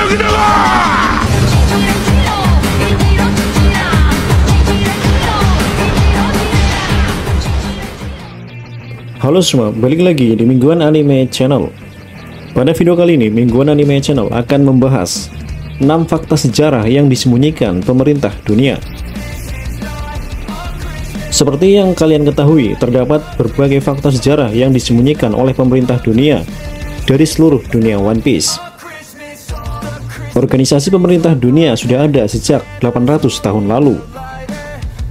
Halo semua, balik lagi di Mingguan Anime Channel. Pada video kali ini, Mingguan Anime Channel akan membahas 6 fakta sejarah yang disembunyikan pemerintah dunia. Seperti yang kalian ketahui, terdapat berbagai fakta sejarah yang disembunyikan oleh pemerintah dunia dari seluruh dunia One Piece. Organisasi pemerintah dunia sudah ada sejak 800 tahun lalu.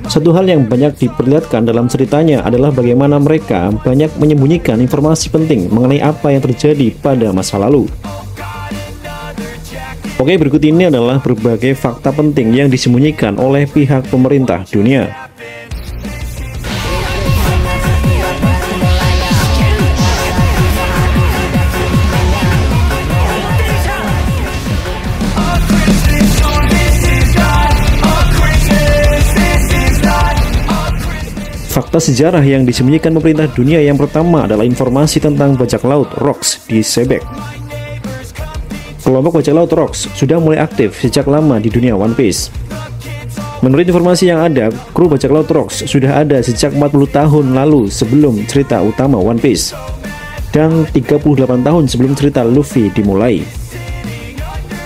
Satu hal yang banyak diperlihatkan dalam ceritanya adalah bagaimana mereka banyak menyembunyikan informasi penting mengenai apa yang terjadi pada masa lalu. Oke, berikut ini adalah berbagai fakta penting yang disembunyikan oleh pihak pemerintah dunia. Fakta sejarah yang disembunyikan pemerintah dunia yang pertama adalah informasi tentang bajak laut Rocks di Xebec. Kelompok bajak laut Rocks sudah mulai aktif sejak lama di dunia One Piece. Menurut informasi yang ada, kru bajak laut Rocks sudah ada sejak 40 tahun lalu sebelum cerita utama One Piece, dan 38 tahun sebelum cerita Luffy dimulai.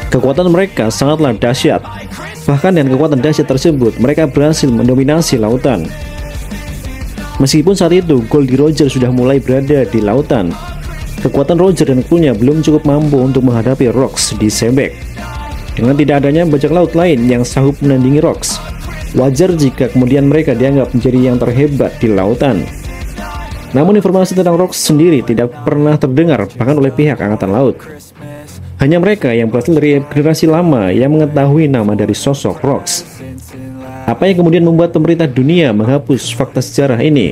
Kekuatan mereka sangatlah dahsyat. Bahkan dengan kekuatan dahsyat tersebut, mereka berhasil mendominasi lautan. Meskipun saat itu Goldie Roger sudah mulai berada di lautan, kekuatan Roger dan krunya belum cukup mampu untuk menghadapi Rocks di Xebec. Dengan tidak adanya bajak laut lain yang sanggup menandingi Rocks, wajar jika kemudian mereka dianggap menjadi yang terhebat di lautan. Namun informasi tentang Rocks sendiri tidak pernah terdengar bahkan oleh pihak Angkatan Laut. Hanya mereka yang berasal dari generasi lama yang mengetahui nama dari sosok Rocks. Apa yang kemudian membuat pemerintah dunia menghapus fakta sejarah ini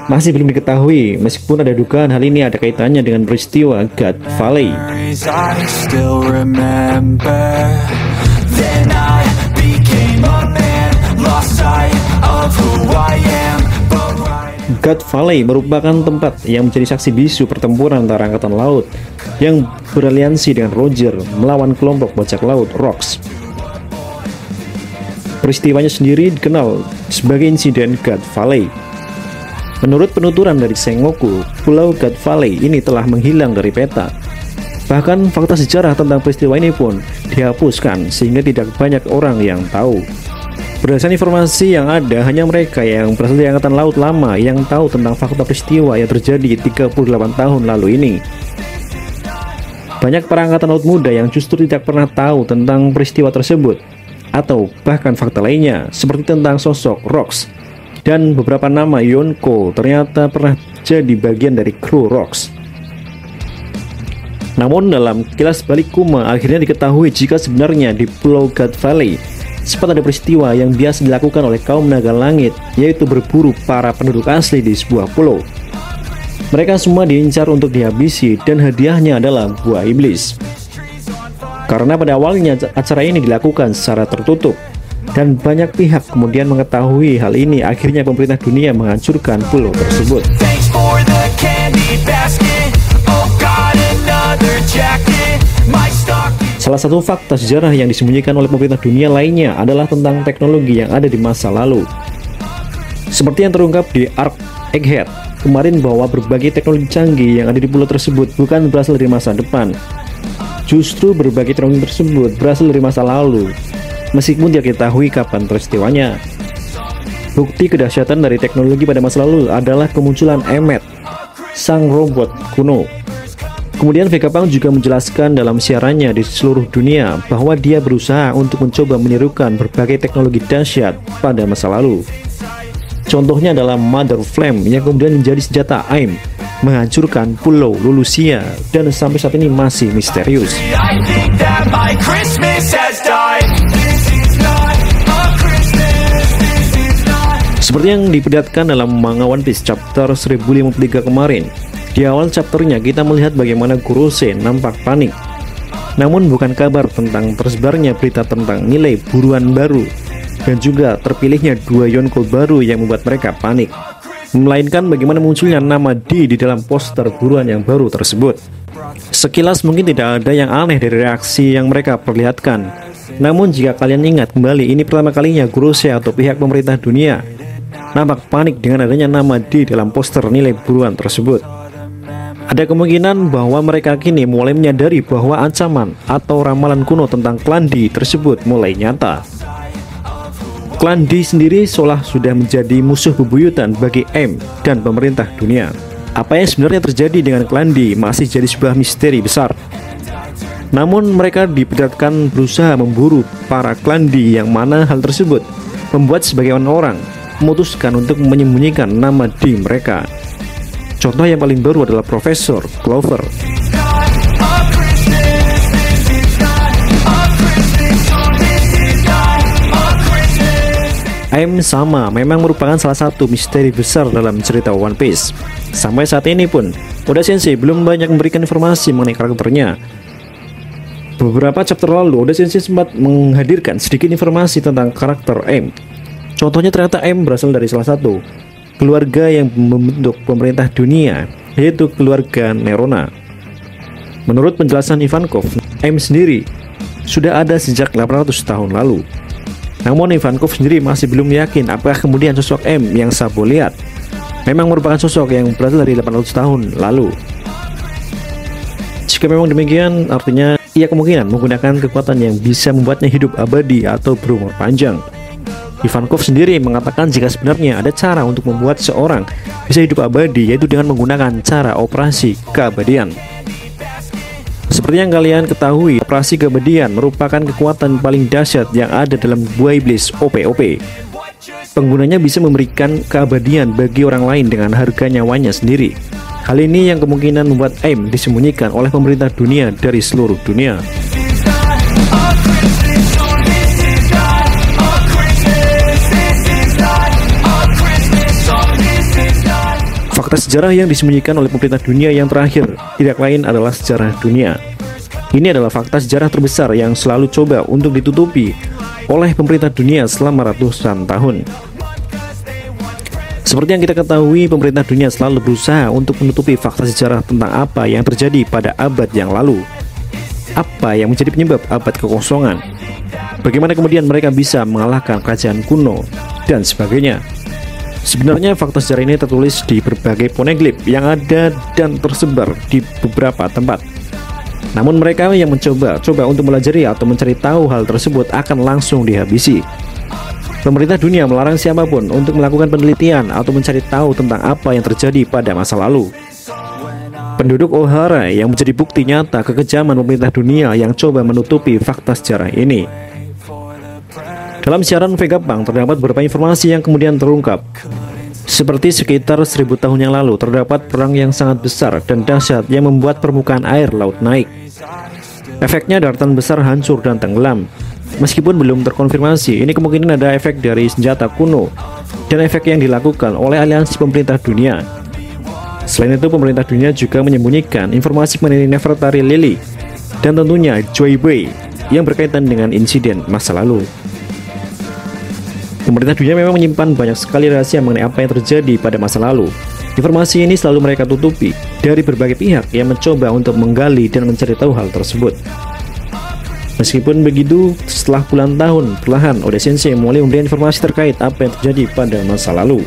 masih belum diketahui, meskipun ada dugaan hal ini ada kaitannya dengan peristiwa God Valley. God Valley merupakan tempat yang menjadi saksi bisu pertempuran antara Angkatan Laut yang beraliansi dengan Roger melawan kelompok bajak laut Rocks. Peristiwanya sendiri dikenal sebagai insiden God Valley. Menurut penuturan dari Sengoku, Pulau God Valley ini telah menghilang dari peta. Bahkan fakta sejarah tentang peristiwa ini pun dihapuskan sehingga tidak banyak orang yang tahu. Berdasarkan informasi yang ada, hanya mereka yang berasal dari Angkatan Laut lama yang tahu tentang fakta peristiwa yang terjadi 38 tahun lalu ini. Banyak para Angkatan Laut muda yang justru tidak pernah tahu tentang peristiwa tersebut, atau bahkan fakta lainnya seperti tentang sosok Rocks dan beberapa nama Yonko ternyata pernah jadi bagian dari kru Rocks. Namun dalam kilas balik Kuma akhirnya diketahui jika sebenarnya di Pulau God Valley sempat ada peristiwa yang biasa dilakukan oleh kaum naga langit, yaitu berburu para penduduk asli di sebuah pulau. Mereka semua diincar untuk dihabisi dan hadiahnya adalah buah iblis. Karena pada awalnya acara ini dilakukan secara tertutup dan banyak pihak kemudian mengetahui hal ini, akhirnya pemerintah dunia menghancurkan pulau tersebut. Salah satu fakta sejarah yang disembunyikan oleh pemerintah dunia lainnya adalah tentang teknologi yang ada di masa lalu. Seperti yang terungkap di Arc Egghead kemarin, bahwa berbagai teknologi canggih yang ada di pulau tersebut bukan berasal dari masa depan. Justru berbagai teknologi tersebut berasal dari masa lalu, meskipun tidak diketahui kapan peristiwanya. Bukti kedahsyatan dari teknologi pada masa lalu adalah kemunculan Emmet, sang robot kuno. Kemudian Vegapunk juga menjelaskan dalam siarannya di seluruh dunia bahwa dia berusaha untuk mencoba menirukan berbagai teknologi dahsyat pada masa lalu. Contohnya adalah Mother Flame yang kemudian menjadi senjata AIM, menghancurkan Pulau Lulusia, dan sampai saat ini masih misterius. Seperti yang diperlihatkan dalam manga One Piece chapter 1053 kemarin, di awal chapternya kita melihat bagaimana Kurose nampak panik. Namun bukan kabar tentang tersebarnya berita tentang nilai buruan baru dan juga terpilihnya 2 Yonko baru yang membuat mereka panik. melainkan bagaimana munculnya nama D di dalam poster buruan yang baru tersebut. Sekilas mungkin tidak ada yang aneh dari reaksi yang mereka perlihatkan. Namun jika kalian ingat kembali, ini pertama kalinya Grosce atau pihak pemerintah dunia nampak panik dengan adanya nama D dalam poster nilai buruan tersebut. Ada kemungkinan bahwa mereka kini mulai menyadari bahwa ancaman atau ramalan kuno tentang klan D tersebut mulai nyata. Klan D sendiri seolah sudah menjadi musuh bebuyutan bagi M dan pemerintah dunia. Apa yang sebenarnya terjadi dengan klan D masih jadi sebuah misteri besar. Namun mereka diperlihatkan berusaha memburu para klan D, yang mana hal tersebut membuat sebagian orang memutuskan untuk menyembunyikan nama D mereka. Contoh yang paling baru adalah Profesor Clover. M sama memang merupakan salah satu misteri besar dalam cerita One Piece. Sampai saat ini pun, Oda Sensei belum banyak memberikan informasi mengenai karakternya. Beberapa chapter lalu, Oda Sensei sempat menghadirkan sedikit informasi tentang karakter M. Contohnya ternyata M berasal dari salah satu keluarga yang membentuk pemerintah dunia, yaitu keluarga Nerona. Menurut penjelasan Ivankov, M sendiri sudah ada sejak 800 tahun lalu. Namun Ivankov sendiri masih belum yakin apakah kemudian sosok M yang Sabo lihat memang merupakan sosok yang berasal dari 800 tahun lalu. Jika memang demikian, artinya ia kemungkinan menggunakan kekuatan yang bisa membuatnya hidup abadi atau berumur panjang. Ivankov sendiri mengatakan jika sebenarnya ada cara untuk membuat seorang bisa hidup abadi, yaitu dengan menggunakan cara operasi keabadian. Seperti yang kalian ketahui, operasi keabadian merupakan kekuatan paling dahsyat yang ada dalam buah iblis OP-OP. Penggunanya bisa memberikan keabadian bagi orang lain dengan harga nyawanya sendiri. Hal ini yang kemungkinan membuat M disembunyikan oleh pemerintah dunia dari seluruh dunia. Fakta sejarah yang disembunyikan oleh pemerintah dunia yang terakhir tidak lain adalah sejarah dunia. Ini adalah fakta sejarah terbesar yang selalu coba untuk ditutupi oleh pemerintah dunia selama ratusan tahun. Seperti yang kita ketahui, pemerintah dunia selalu berusaha untuk menutupi fakta sejarah tentang apa yang terjadi pada abad yang lalu. Apa yang menjadi penyebab abad kekosongan? Bagaimana kemudian mereka bisa mengalahkan kerajaan kuno dan sebagainya. Sebenarnya fakta sejarah ini tertulis di berbagai poneglyph yang ada dan tersebar di beberapa tempat. Namun mereka yang mencoba untuk melajari atau mencari tahu hal tersebut akan langsung dihabisi. Pemerintah dunia melarang siapapun untuk melakukan penelitian atau mencari tahu tentang apa yang terjadi pada masa lalu. Penduduk Ohara yang menjadi bukti nyata kekejaman pemerintah dunia yang coba menutupi fakta sejarah ini. Dalam siaran Vegapunk terdapat beberapa informasi yang kemudian terungkap. Seperti sekitar 1000 tahun yang lalu terdapat perang yang sangat besar dan dahsyat yang membuat permukaan air laut naik. Efeknya daratan besar hancur dan tenggelam. Meskipun belum terkonfirmasi, ini kemungkinan ada efek dari senjata kuno dan efek yang dilakukan oleh aliansi pemerintah dunia. Selain itu, pemerintah dunia juga menyembunyikan informasi mengenai Nefertari Lily dan tentunya Joy Boy yang berkaitan dengan insiden masa lalu. Pemerintah dunia memang menyimpan banyak sekali rahasia mengenai apa yang terjadi pada masa lalu. Informasi ini selalu mereka tutupi dari berbagai pihak yang mencoba untuk menggali dan mencari tahu hal tersebut. Meskipun begitu, setelah puluhan tahun, perlahan Oda Sensei mulai memberi informasi terkait apa yang terjadi pada masa lalu.